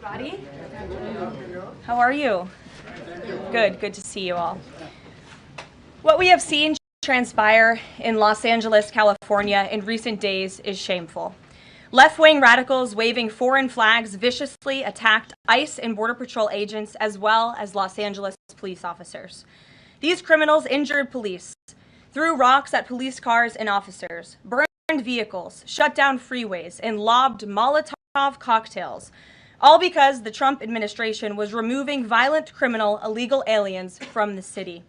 everybody. How are you? Good to see you all. What we have seen transpire in Los Angeles, California in recent days is shameful. Left-wing radicals waving foreign flags viciously attacked ICE and Border Patrol agents as well as Los Angeles police officers. These criminals injured police, threw rocks at police cars and officers, burned vehicles, shut down freeways, and lobbed Molotov cocktails, all because the Trump administration was removing violent criminal illegal aliens from the city.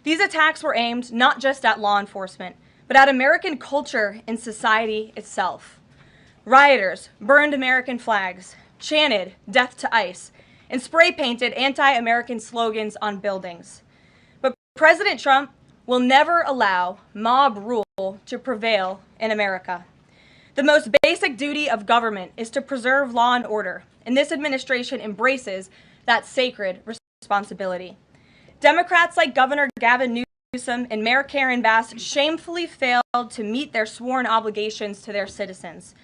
These attacks were aimed not just at law enforcement, but at American culture and society itself. Rioters burned American flags, chanted "Death to ICE," and spray-painted anti-American slogans on buildings. But President Trump will never allow mob rule to prevail in America. The most basic duty of government is to preserve law and order, and this administration embraces that sacred responsibility. Democrats like Governor Gavin Newsom and Mayor Karen Bass shamefully failed to meet their sworn obligations to their citizens.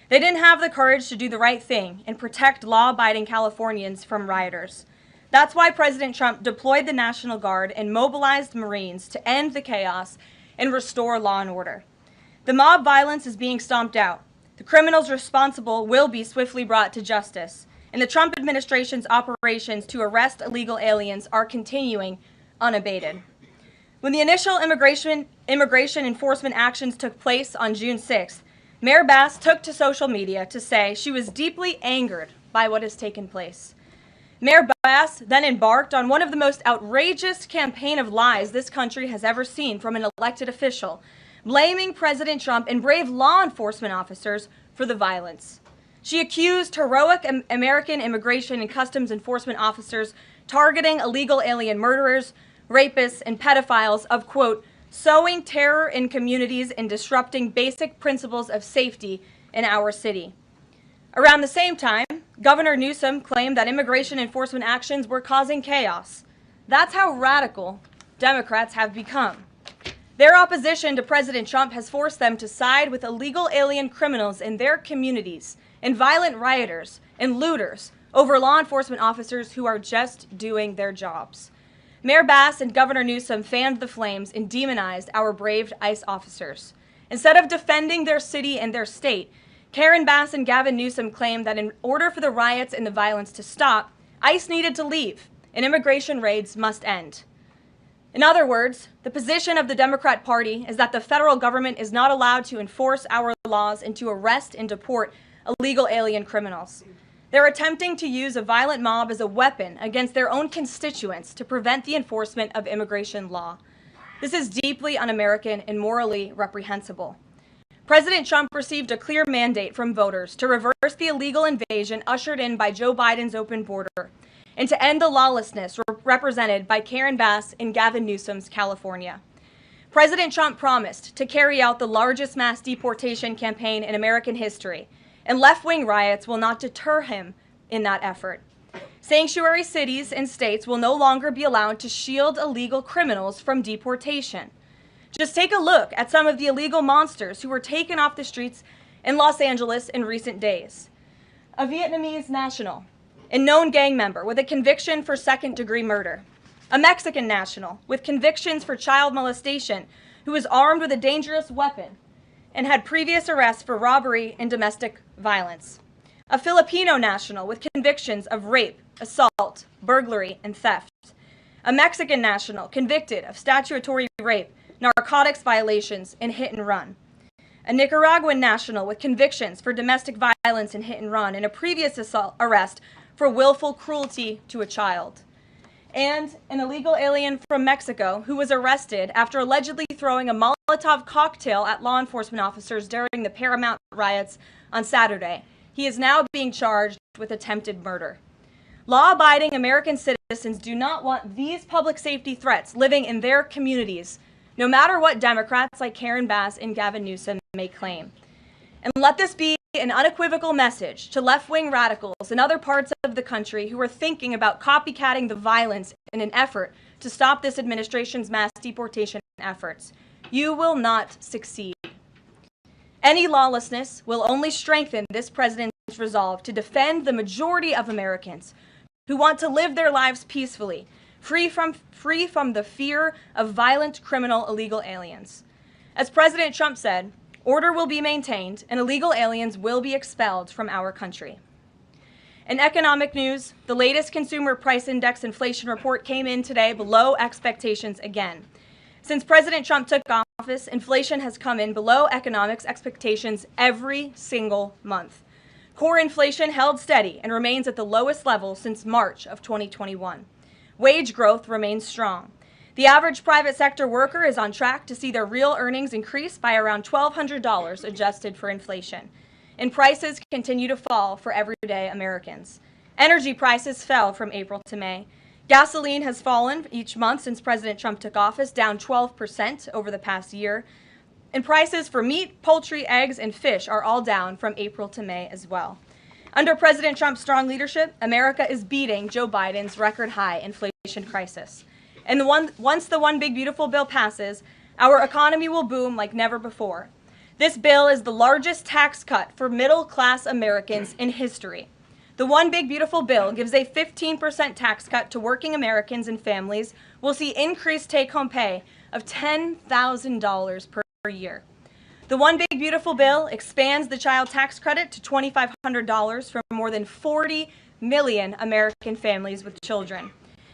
They didn't have the courage to do the right thing and protect law-abiding Californians from rioters. That's why President Trump deployed the National Guard and mobilized Marines to end the chaos and restore law and order. The mob violence is being stomped out. The criminals responsible will be swiftly brought to justice, and the Trump administration's operations to arrest illegal aliens are continuing unabated. When the initial immigration enforcement actions took place on June 6th, Mayor Bass took to social media to say she was deeply angered by what has taken place. Mayor Bass then embarked on one of the most outrageous campaign of lies this country has ever seen from an elected official, blaming President Trump and brave law enforcement officers for the violence. She accused heroic American immigration and customs enforcement officers targeting illegal alien murderers, rapists, and pedophiles of, quote, sowing terror in communities and disrupting basic principles of safety in our city. Around the same time, Governor Newsom claimed that immigration enforcement actions were causing chaos. That's how radical Democrats have become. Their opposition to President Trump has forced them to side with illegal alien criminals in their communities and violent rioters and looters over law enforcement officers who are just doing their jobs. Mayor Bass and Governor Newsom fanned the flames and demonized our brave ICE officers. Instead of defending their city and their state, Karen Bass and Gavin Newsom claimed that in order for the riots and the violence to stop, ICE needed to leave and immigration raids must end. In other words, the position of the Democrat Party is that the federal government is not allowed to enforce our laws and to arrest and deport illegal alien criminals. They're attempting to use a violent mob as a weapon against their own constituents to prevent the enforcement of immigration law. This is deeply un-American and morally reprehensible. President Trump received a clear mandate from voters to reverse the illegal invasion ushered in by Joe Biden's open border and to end the lawlessness represented by Karen Bass and Gavin Newsom's California. President Trump promised to carry out the largest mass deportation campaign in American history, and left-wing riots will not deter him in that effort. Sanctuary cities and states will no longer be allowed to shield illegal criminals from deportation. Just take a look at some of the illegal monsters who were taken off the streets in Los Angeles in recent days. A Vietnamese national, a known gang member with a conviction for second-degree murder. A Mexican national with convictions for child molestation who was armed with a dangerous weapon and had previous arrests for robbery and domestic violence. A Filipino national with convictions of rape, assault, burglary, and theft. A Mexican national convicted of statutory rape, narcotics violations, and hit and run. A Nicaraguan national with convictions for domestic violence and hit and run, and a previous arrest for willful cruelty to a child. And an illegal alien from Mexico who was arrested after allegedly throwing a Molotov cocktail at law enforcement officers during the Paramount riots on Saturday. He is now being charged with attempted murder. Law-abiding American citizens do not want these public safety threats living in their communities, no matter what Democrats like Karen Bass and Gavin Newsom may claim. And let this be an unequivocal message to left-wing radicals in other parts of the country who are thinking about copycatting the violence in an effort to stop this administration's mass deportation efforts. You will not succeed. Any lawlessness will only strengthen this president's resolve to defend the majority of Americans who want to live their lives peacefully, free from the fear of violent, criminal, illegal aliens. As President Trump said, order will be maintained and illegal aliens will be expelled from our country. In economic news, the latest Consumer Price Index inflation report came in today below expectations again. Since President Trump took office, inflation has come in below economics expectations every single month. Core inflation held steady and remains at the lowest level since March of 2021. Wage growth remains strong. The average private sector worker is on track to see their real earnings increase by around $1,200 adjusted for inflation. And prices continue to fall for everyday Americans. Energy prices fell from April to May. Gasoline has fallen each month since President Trump took office, down 12% over the past year. And prices for meat, poultry, eggs, and fish are all down from April to May as well. Under President Trump's strong leadership, America is beating Joe Biden's record-high inflation crisis. And once the One Big Beautiful Bill passes, our economy will boom like never before. This bill is the largest tax cut for middle-class Americans in history. The One Big Beautiful Bill gives a 15% tax cut to working Americans and families will see increased take-home pay of $10,000 per year. The One Big Beautiful Bill expands the child tax credit to $2,500 for more than 40 million American families with children.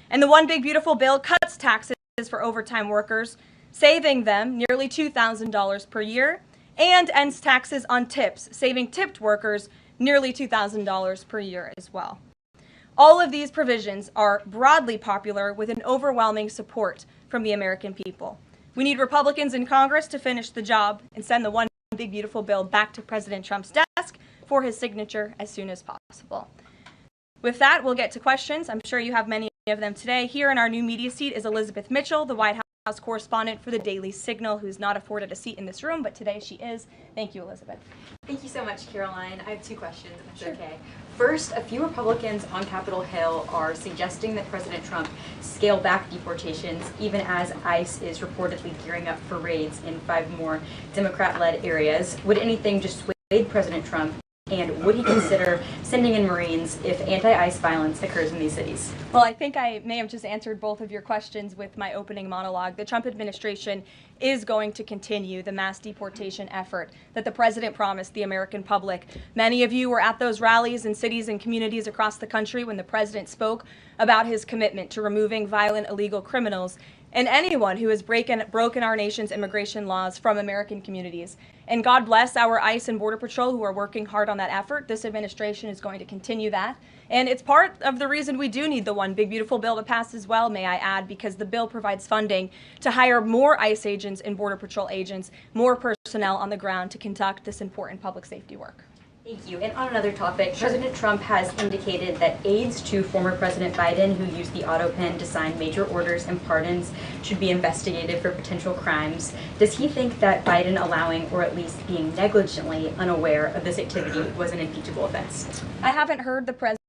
And the One Big Beautiful Bill cuts taxes for overtime workers, saving them nearly $2,000 per year, and ends taxes on tips, saving tipped workers nearly $2,000 per year as well. All of these provisions are broadly popular with an overwhelming support from the American people. We need Republicans in Congress to finish the job and send the One Big Beautiful Bill back to President Trump's desk for his signature as soon as possible. With that, we'll get to questions. I'm sure you have many of them today. Here in our new media seat is Elizabeth Mitchell, the White House correspondent for the Daily Signal, who's not afforded a seat in this room, but today she is. Thank you, Elizabeth. Thank you so much, Caroline. I have two questions, if that's okay. First, a few Republicans on Capitol Hill are suggesting that President Trump scale back deportations, even as ICE is reportedly gearing up for raids in 5 more Democrat-led areas. Would anything dissuade President Trump? And would he consider sending in Marines if anti-ICE violence occurs in these cities? Well, I think I may have just answered both of your questions with my opening monologue. The Trump administration is going to continue the mass deportation effort that the president promised the American public. Many of you were at those rallies in cities and communities across the country when the president spoke about his commitment to removing violent illegal criminals and anyone who has broken our nation's immigration laws from American communities. And God bless our ICE and Border Patrol who are working hard on that effort. This administration is going to continue that. And it's part of the reason we do need the One Big Beautiful Bill to pass as well, may I add, because the bill provides funding to hire more ICE agents and Border Patrol agents, more personnel on the ground to conduct this important public safety work. Thank you. And on another topic, President Trump has indicated that aides to former President Biden who used the auto pen to sign major orders and pardons should be investigated for potential crimes. Does he think that Biden allowing or at least being negligently unaware of this activity was an impeachable offense? I haven't heard the president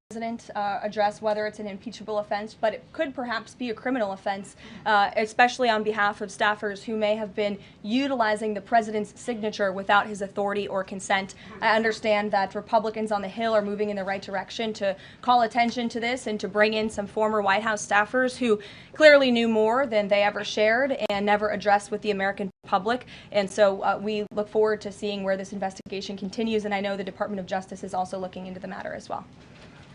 address whether it's an impeachable offense, but it could perhaps be a criminal offense, especially on behalf of staffers who may have been utilizing the president's signature without his authority or consent. I understand that Republicans on the Hill are moving in the right direction to call attention to this and to bring in some former White House staffers who clearly knew more than they ever shared and never addressed with the American public. And so we look forward to seeing where this investigation continues, and I know the Department of Justice is also looking into the matter as well.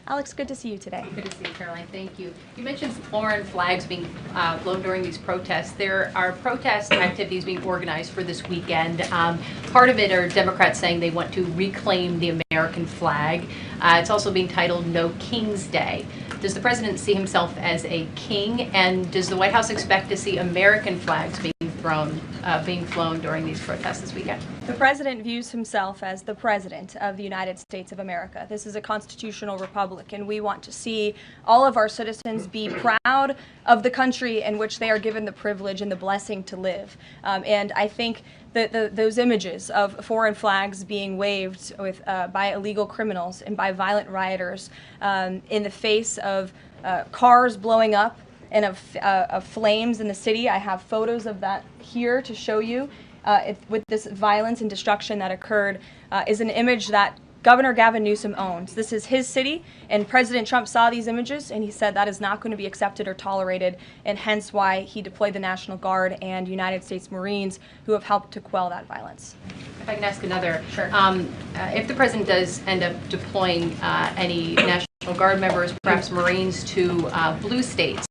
Alex, good to see you today. Good to see you, Caroline. Thank you. You mentioned foreign flags being blown during these protests. There are protest activities being organized for this weekend. Part of it are Democrats saying they want to reclaim the American flag. It's also being titled No King's Day. Does the president see himself as a king, and does the White House expect to see American flags being flown during these protests this weekend? The president views himself as the president of the United States of America. This is a constitutional republic, and we want to see all of our citizens be proud of the country in which they are given the privilege and the blessing to live. And I think that those images of foreign flags being waved with, by illegal criminals and by violent rioters in the face of cars blowing up and of flames in the city. I have photos of that here to show you. With this violence and destruction that occurred is an image that Governor Gavin Newsom owns. This is his city, and President Trump saw these images, and he said that is not going to be accepted or tolerated, and hence why he deployed the National Guard and United States Marines who have helped to quell that violence. If I can ask another. Sure. If the president does end up deploying any National Guard members, perhaps Marines, to blue states,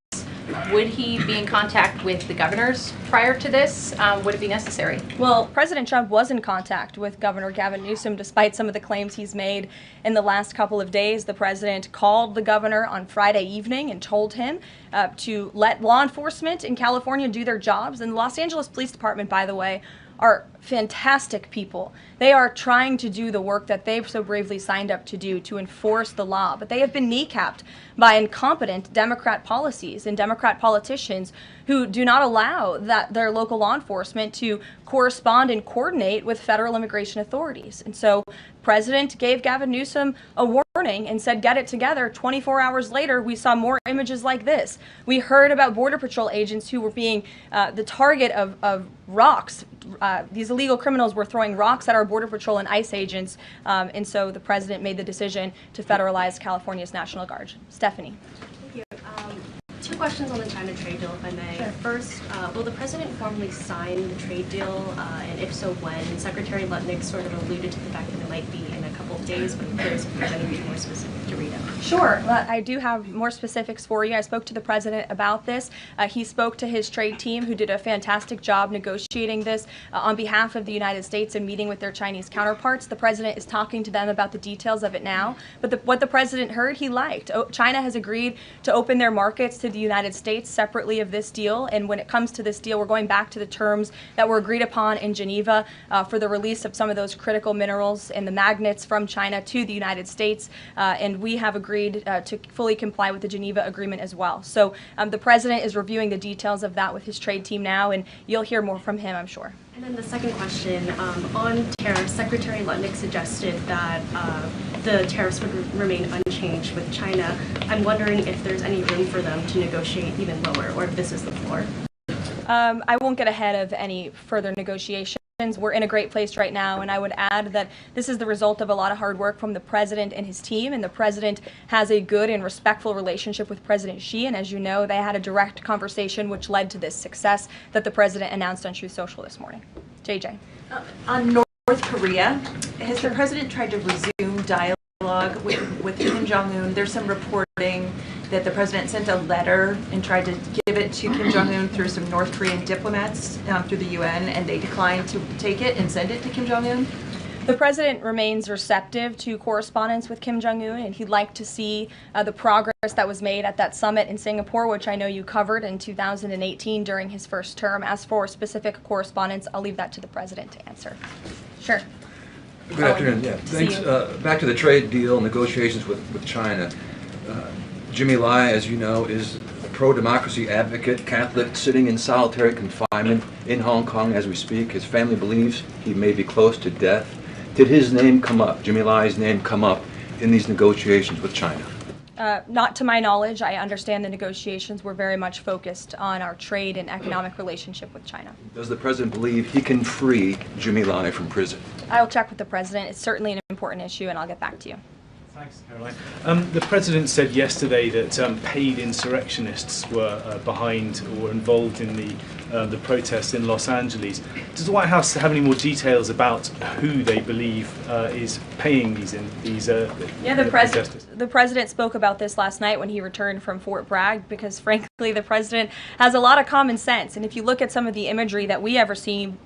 would he be in contact with the governors prior to this? Would it be necessary? Well, President Trump was in contact with Governor Gavin Newsom despite some of the claims he's made in the last couple of days. The president called the governor on Friday evening and told him to let law enforcement in California do their jobs. And the Los Angeles Police Department, by the way, are fantastic people. They are trying to do the work that they've so bravely signed up to do, to enforce the law. But they have been kneecapped by incompetent Democrat policies and Democrat politicians who do not allow their local law enforcement to correspond and coordinate with federal immigration authorities. And so the president gave Gavin Newsom a warning and said, get it together. 24 hours later, we saw more images like this. We heard about Border Patrol agents who were being the target of rocks. These illegal criminals were throwing rocks at our Border Patrol and ICE agents, and so the president made the decision to federalize California's National Guard. Stephanie. Thank you. Two questions on the China trade deal, if I may. Sure. First, will the president formally sign the trade deal, and if so, when? Secretary Lutnick sort of alluded to the fact that it might be in a couple of days, but I'm curious if there's anything more specific to read out. Sure. Well, I do have more specifics for you. I spoke to the president about this. He spoke to his trade team, who did a fantastic job negotiating this on behalf of the United States and meeting with their Chinese counterparts. The president is talking to them about the details of it now. But what the president heard, he liked. China has agreed to open their markets to the United States separately of this deal. And when it comes to this deal, we're going back to the terms that were agreed upon in Geneva for the release of some of those critical minerals and the magnets from China to the United States. And we have agreed to fully comply with the Geneva Agreement as well. So the president is reviewing the details of that with his trade team now, and you'll hear more from him, I'm sure. And then the second question, on tariffs, Secretary Lutnick suggested that the tariffs would remain unchanged with China. I'm wondering if there's any room for them to negotiate even lower, or if this is the floor. I won't get ahead of any further negotiations. We're in a great place right now, and I would add that this is the result of a lot of hard work from the president and his team, and the president has a good and respectful relationship with President Xi, and as you know, they had a direct conversation which led to this success that the president announced on Truth Social this morning. JJ. On North Korea, has the president tried to resume dialogue with Kim Jong-un? There's some reporting that the president sent a letter and tried to give it to Kim Jong-un through some North Korean diplomats through the UN, and they declined to take it and send it to Kim Jong-un? The president remains receptive to correspondence with Kim Jong-un, and he'd like to see the progress that was made at that summit in Singapore, which I know you covered in 2018 during his first term. As for specific correspondence, I'll leave that to the president to answer. Sure. Good afternoon. Yeah, thanks. Back to the trade deal negotiations with China. Jimmy Lai, as you know, is a pro-democracy advocate, Catholic, sitting in solitary confinement in Hong Kong as we speak. His family believes he may be close to death. Did his name come up, Jimmy Lai's name come up in these negotiations with China? Not to my knowledge. I understand the negotiations were very much focused on our trade and economic relationship with China. Does the president believe he can free Jimmy Lai from prison? I'll check with the president. It's certainly an important issue, and I'll get back to you. Thanks, Karoline. The president said yesterday that paid insurrectionists were behind or involved in the protests in Los Angeles. Does the White House have any more details about who they believe is paying these protesters? The president spoke about this last night when he returned from Fort Bragg, because frankly the president has a lot of common sense. And if you look at some of the imagery that we have received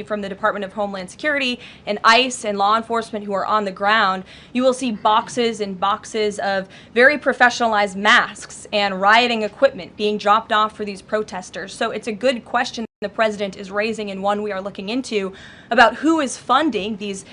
from the Department of Homeland Security and ICE and law enforcement who are on the ground, you will see boxes and boxes of very professionalized masks and rioting equipment being dropped off for these protesters. So it's a good question the president is raising, and one we are looking into, about who is funding these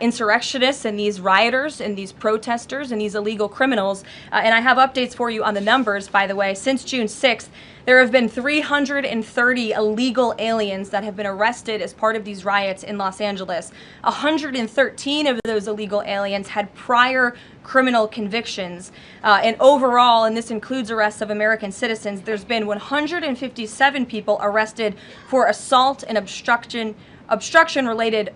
insurrectionists and these rioters and these protesters and these illegal criminals. And I have updates for you on the numbers, by the way. Since June 6th, there have been 330 illegal aliens that have been arrested as part of these riots in Los Angeles. 113 of those illegal aliens had prior criminal convictions. And overall, and this includes arrests of American citizens, there's been 157 people arrested for assault and obstruction-related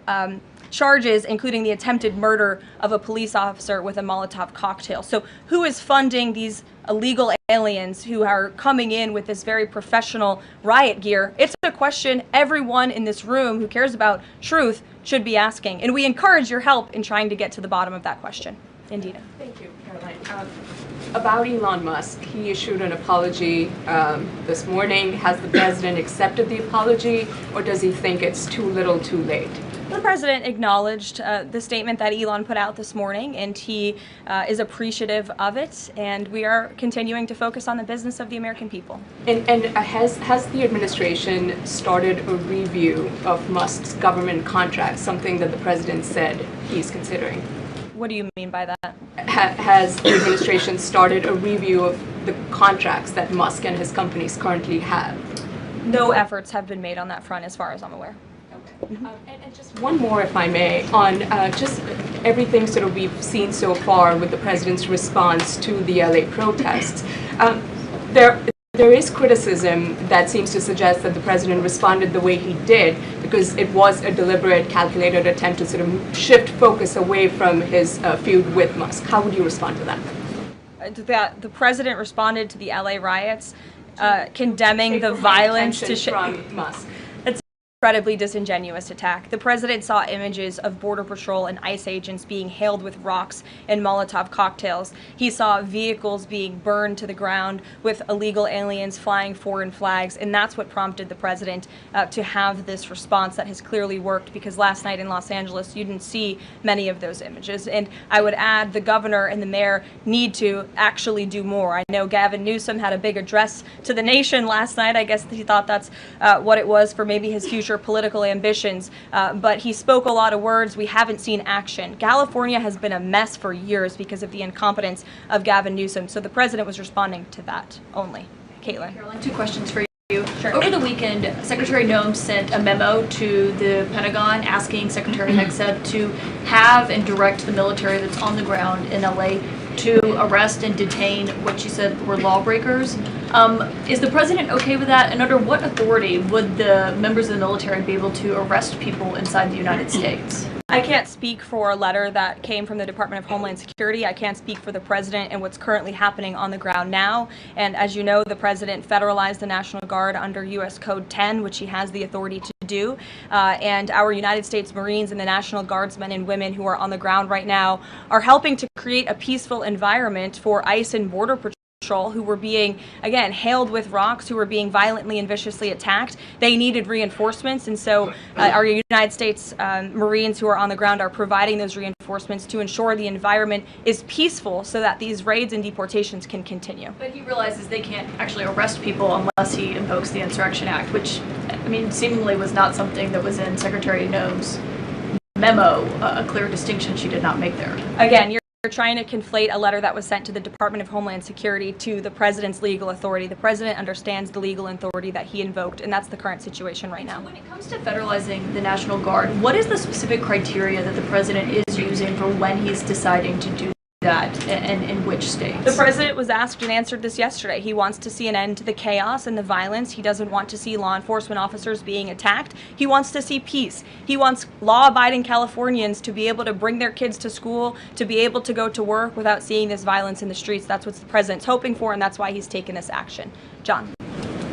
charges, including the attempted murder of a police officer with a Molotov cocktail. So who is funding these illegal aliens who are coming in with this very professional riot gear? It's a question everyone in this room who cares about truth should be asking. And we encourage your help in trying to get to the bottom of that question. Indira. Thank you, Caroline. About Elon Musk, he issued an apology this morning. Has the president accepted the apology, or does he think it's too little too late? The president acknowledged the statement that Elon put out this morning, and he is appreciative of it, and we are continuing to focus on the business of the American people. And has the administration started a review of Musk's government contracts, something that the president said he's considering? What do you mean by that? Has the administration started a review of the contracts that Musk and his companies currently have? No efforts have been made on that front as far as I'm aware. And just one more, if I may, on just everything sort of we've seen so far with the president's response to the LA protests. There is criticism that seems to suggest that the president responded the way he did because it was a deliberate, calculated attempt to sort of shift focus away from his feud with Musk. How would you respond to that? The president responded to the LA riots, condemning the violence from Musk. Incredibly disingenuous attack. The president saw images of Border Patrol and ICE agents being hailed with rocks and Molotov cocktails. He saw vehicles being burned to the ground with illegal aliens flying foreign flags, and that's what prompted the president to have this response that has clearly worked, because last night in Los Angeles you didn't see many of those images. And I would add the governor and the mayor need to actually do more. I know Gavin Newsom had a big address to the nation last night. I guess he thought that's what it was for maybe his future political ambitions, but he spoke a lot of words. We haven't seen action. California has been a mess for years because of the incompetence of Gavin Newsom, so the president was responding to that only. Caitlin. Caroline, 2 questions for you. Sure. Over the weekend, Secretary Noem sent a memo to the Pentagon asking Secretary Hegseth to have and direct the military that's on the ground in LA to arrest and detain what she said were lawbreakers. Is the president okay with that? And under what authority would the members of the military be able to arrest people inside the United States? I can't speak for a letter that came from the Department of Homeland Security. I can't speak for the president and what's currently happening on the ground now. And as you know, the president federalized the National Guard under U.S. Code 10, which he has the authority to do. And our United States Marines and the National Guardsmen and women who are on the ground right now are helping to create a peaceful environment for ICE and Border Patrol, who were being, again, hailed with rocks, who were being violently and viciously attacked. They needed reinforcements, and so our United States Marines who are on the ground are providing those reinforcements to ensure the environment is peaceful so that these raids and deportations can continue. But he realizes they can't actually arrest people unless he invokes the Insurrection Act, which, I mean, seemingly was not something that was in Secretary Noem's memo, a clear distinction she did not make there. Again, you're trying to conflate a letter that was sent to the Department of Homeland Security to the president's legal authority. The president understands the legal authority that he invoked, and that's the current situation right now. When it comes to federalizing the National Guard, what is the specific criteria that the president is using for when he's deciding to do that, and in which states? The president was asked and answered this yesterday. He wants to see an end to the chaos and the violence. He doesn't want to see law enforcement officers being attacked. He wants to see peace. He wants law-abiding Californians to be able to bring their kids to school, to be able to go to work without seeing this violence in the streets. That's what the president's hoping for, and that's why he's taken this action. John.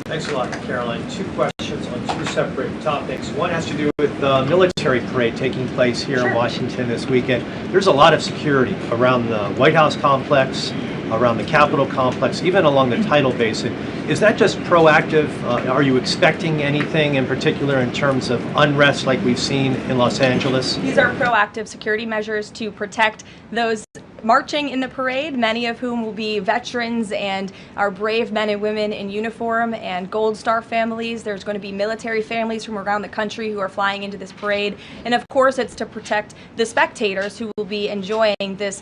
Thanks a lot, Caroline. 2 questions on 2 separate topics. One has to do with the military parade taking place here in Washington this weekend. There's a lot of security around the White House complex, around the Capitol complex, even along the tidal basin. Is that just proactive? Are you expecting anything in particular in terms of unrest like we've seen in Los Angeles? These are proactive security measures to protect those marching in the parade, many of whom will be veterans and our brave men and women in uniform and Gold Star families. There's going to be military families from around the country who are flying into this parade. And of course, it's to protect the spectators who will be enjoying this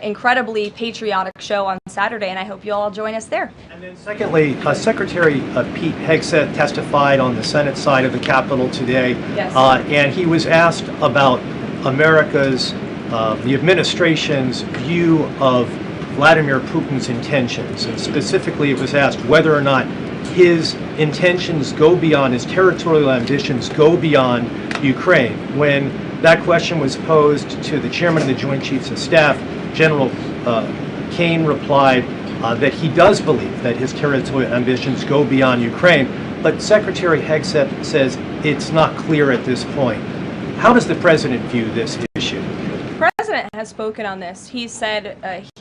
incredibly patriotic show on Saturday, and I hope you all join us there. And then secondly, Secretary Pete Hegseth testified on the Senate side of the Capitol today, Yes. And he was asked about America's the administration's view of Vladimir Putin's intentions, and specifically it was asked whether or not his intentions go beyond, his territorial ambitions go beyond Ukraine. When that question was posed to the chairman of the Joint Chiefs of Staff, General Kane replied that he does believe that his territorial ambitions go beyond Ukraine, but Secretary Hegseth says it's not clear at this point. How does the president view this issue? The president has spoken on this. He said,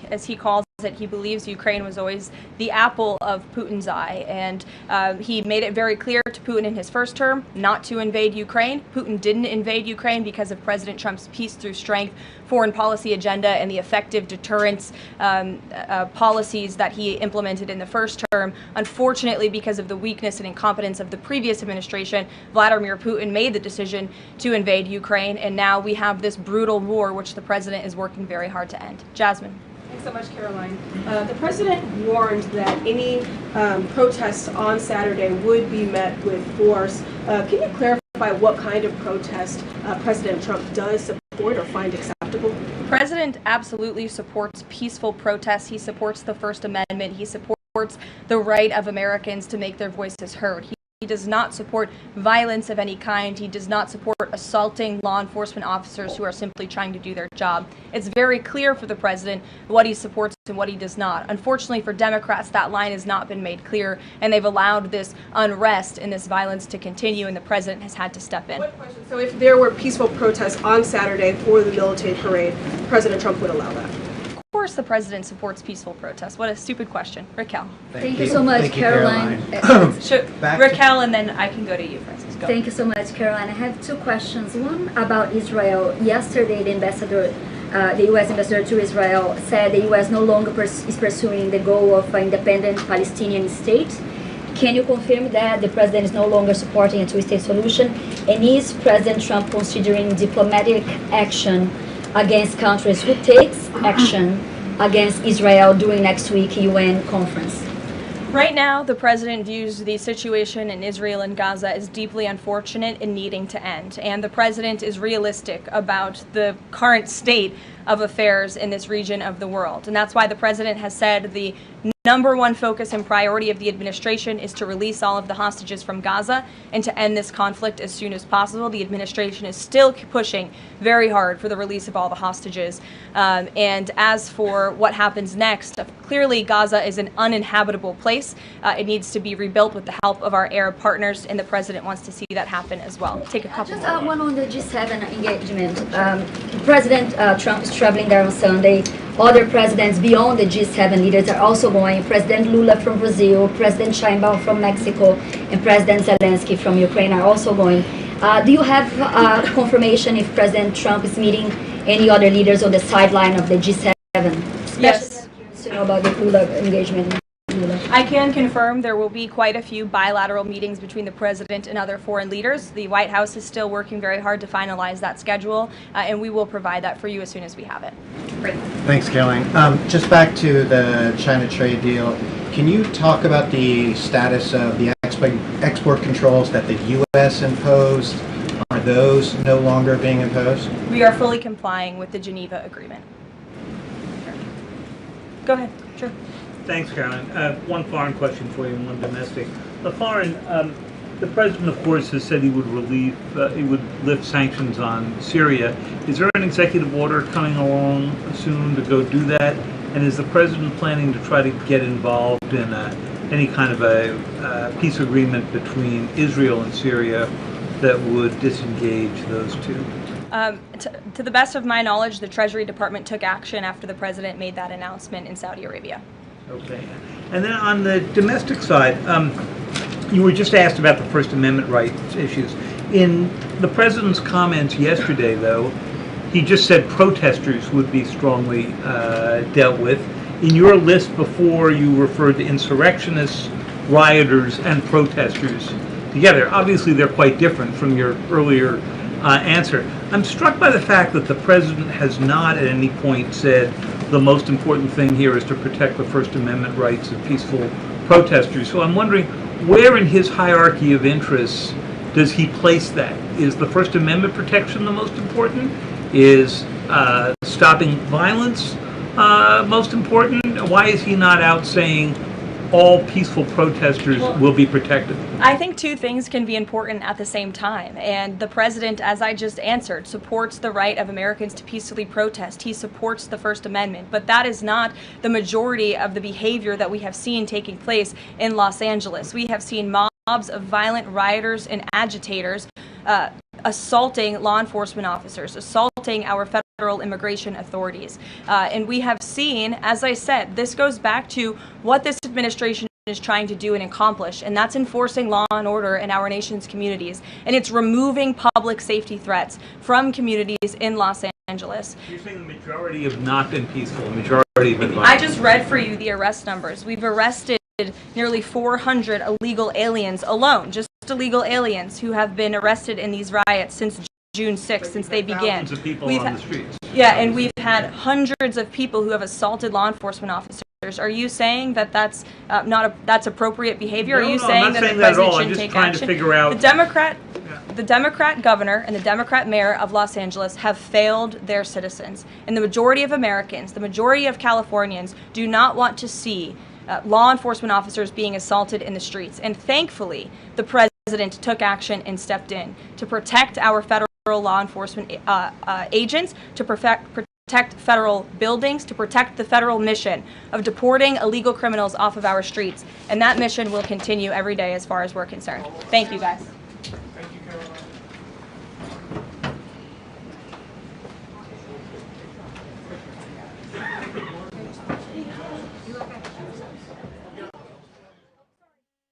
as he calls it, he believes Ukraine was always the apple of Putin's eye, and he made it very clear to Putin in his first term not to invade Ukraine. Putin didn't invade Ukraine because of President Trump's peace through strength foreign policy agenda and the effective deterrence policies that he implemented in the first term. Unfortunately, because of the weakness and incompetence of the previous administration, Vladimir Putin made the decision to invade Ukraine, and now we have this brutal war which the president is working very hard to end. Jasmine. Thanks so much, Caroline. The president warned that any protests on Saturday would be met with force. Can you clarify what kind of protest President Trump does support or find acceptable? The president absolutely supports peaceful protests. He supports the First Amendment. He supports the right of Americans to make their voices heard. He does not support violence of any kind. He does not support assaulting law enforcement officers who are simply trying to do their job. It's very clear for the president what he supports and what he does not. Unfortunately for Democrats, that line has not been made clear, and they've allowed this unrest and this violence to continue, and the president has had to step in. One question. So if there were peaceful protests on Saturday for the military parade, President Trump would allow that? Of course the president supports peaceful protests. What a stupid question. Raquel. Thank you so much, Caroline. Raquel, and then I can go to you, Francis. Go. Thank you so much, Caroline. I have two questions. One about Israel. Yesterday, the U.S. ambassador to Israel said the U.S. no longer is pursuing the goal of an independent Palestinian state. Can you confirm that the president is no longer supporting a two-state solution? And is President Trump considering diplomatic action against countries who takes action against Israel during next week UN conference? Right now, the president views the situation in Israel and Gaza as deeply unfortunate and needing to end. And the president is realistic about the current state of affairs in this region of the world. And that's why the president has said the number one focus and priority of the administration is to release all of the hostages from Gaza and to end this conflict as soon as possible. The administration is still pushing very hard for the release of all the hostages. And as for what happens next, clearly Gaza is an uninhabitable place. It needs to be rebuilt with the help of our Arab partners, and the president wants to see that happen as well. Take a couple Just more. one on the G7 engagement. President Trump is traveling there on Sunday. Other presidents beyond the G7 leaders are also going. President Lula from Brazil, President Sheinbaum from Mexico, and President Zelensky from Ukraine are also going. Do you have confirmation if President Trump is meeting any other leaders on the sideline of the G7? Yes. To know about the Lula engagement. I can confirm there will be quite a few bilateral meetings between the president and other foreign leaders. The White House is still working very hard to finalize that schedule, and we will provide that for you as soon as we have it. Great. Thanks, Karoline. Just back to the China trade deal, can you talk about the status of the export controls that the U.S. imposed? Are those no longer being imposed? We are fully complying with the Geneva Agreement. Go ahead. Sure. Thanks, Caroline. One foreign question for you and one domestic. The foreign, the president, of course, has said he would lift sanctions on Syria. Is there an executive order coming along soon to go do that? And is the president planning to try to get involved in any kind of a peace agreement between Israel and Syria that would disengage those two? To the best of my knowledge, the Treasury Department took action after the president made that announcement in Saudi Arabia. Okay. And then on the domestic side, you were just asked about the First Amendment rights issues. In the president's comments yesterday, though, he just said protesters would be strongly dealt with. In your list before, you referred to insurrectionists, rioters, and protesters together. Obviously, they're quite different from your earlier answer. I'm struck by the fact that the president has not at any point said the most important thing here is to protect the First Amendment rights of peaceful protesters. So I'm wondering, where in his hierarchy of interests does he place that? Is the First Amendment protection the most important? Is stopping violence most important? Why is he not out saying all peaceful protesters will be protected? I think two things can be important at the same time. And the president, as I just answered, supports the right of Americans to peacefully protest. He supports the First Amendment. But that is not the majority of the behavior that we have seen taking place in Los Angeles. We have seen mobs of violent rioters and agitators assaulting law enforcement officers, assaulting our federal immigration authorities. And we have seen, as I said, this goes back to what this administration is trying to do and accomplish, and that's enforcing law and order in our nation's communities. And it's removing public safety threats from communities in Los Angeles. You're saying the majority have not been peaceful, the majority have been violent. I just read for you the arrest numbers. We've arrested nearly 400 illegal aliens alone, just illegal aliens who have been arrested in these riots since June 6th, since they began. Thousands of people on the streets. Yeah, and we've had hundreds of people who have assaulted law enforcement officers. Are you saying that that's that's appropriate behavior? No, Are you no, saying I'm not that saying the that at all. president I'm shouldn't just take trying action? to figure out. The Democrat governor and the Democrat mayor of Los Angeles have failed their citizens. And the majority of Americans, the majority of Californians do not want to see law enforcement officers being assaulted in the streets. And thankfully, the president took action and stepped in to protect our federal law enforcement agents, to protect federal buildings, to protect the federal mission of deporting illegal criminals off of our streets. And that mission will continue every day as far as we're concerned. Thank you, guys.